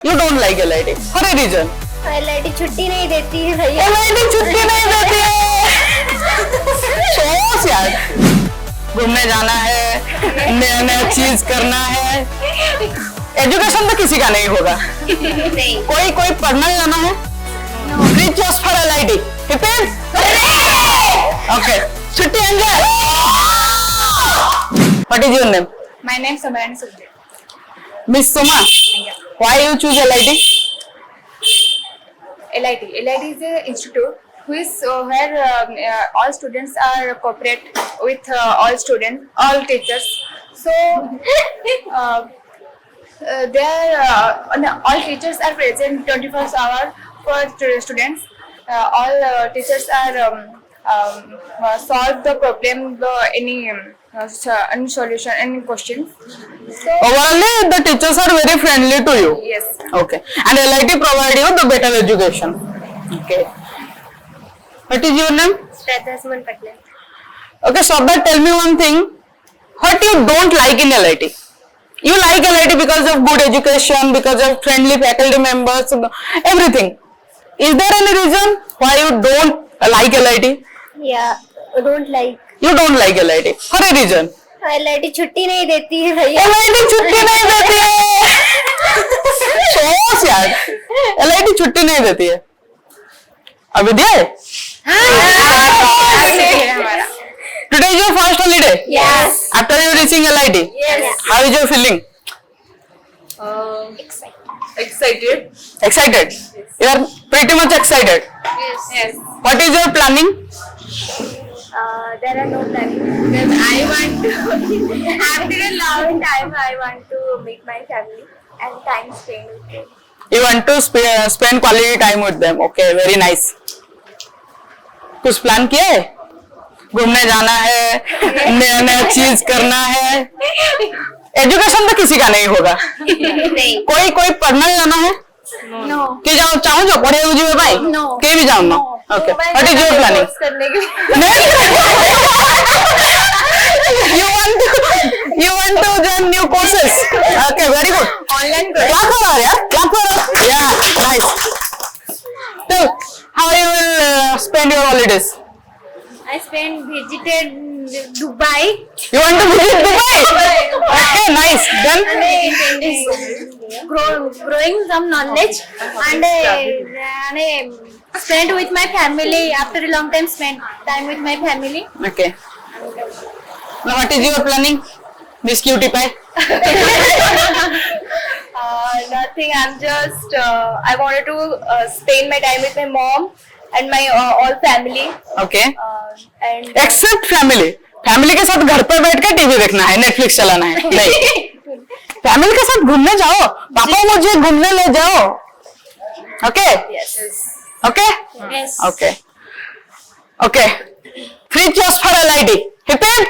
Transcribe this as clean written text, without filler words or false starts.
You don't like LIT for a reason. LIT छुट्टी नहीं देती है भैया। LIT छुट्टी नहीं देती है। सोच यार, घूमने जाना है, नया नया चीज करना है। एजुकेशन तो किसी का नहीं होगा। नहीं। कोई पढ़ने जाना है? Free just for LIT। Okay, छुट्टी enjoy. What is your name? My name is Samarani Sukhdeo. Miss Suma. Why you choose LIT? LIT is an institute who is where all students are cooperate with all students, all teachers. So there all teachers are present 24 hours for students. All teachers are solve the problem, any solution, any questions. So Overall, the teachers are very friendly to you. yes. Okay. And LIT provide you the better education. Okay. What is your name? Shraddha Patle. Okay, so but tell me one thing. What you don't like in LIT? You like LIT because of good education, because of friendly faculty members, everything. Is there any reason why you don't like LIT? Yeah, don't like। You don't like LIT for a reason. LIT छुट्टी नहीं देती है भैया। LIT छुट्टी नहीं देती है। सोच यार, LIT छुट्टी नहीं देती है। अभी दिया है? Today is your first holiday. Yes. After you reaching LIT. Yes. How is your feeling? Excited. Excited. You are pretty much excited. Yes. What is your planning? There are no planning because I want to after a long time I want to meet my family and time spend with them. You want to spend quality time with them. Okay, very nice. कुछ plan किया है? घूमने जाना है, नया नया चीज करना है। एजुकेशन तो किसी का नहीं होगा। नहीं। कोई पढ़ने जाना है? No. कि जाओ चाहो जो पढ़े मुझे भाई? No. के भी जाओ ना? Okay. What is your planning? करने के You want to join new courses? Okay, very good. Online Clap for her, yeah? Clap for her. Yeah, nice. So, how you will spend your holidays? I spent visited Dubai. You want to visit Dubai? Okay, nice. Then, growing some knowledge and spend with my family after a long time spend time with my family. okay. Now, what is your planning, Miss Cutie Pie? Nothing. I'm just. I wanted to spend my time with my mom and my all family. Okay. And Except family. Family के साथ घर पर बैठ कर TV देखना है, Netflix चलाना है, नहीं। फैमिली के साथ घूमने जाओ, पापा मुझे घूमने ले जाओ। Okay? yes. Okay? Yes. Okay. Okay. Free just for LIT। Hip hip.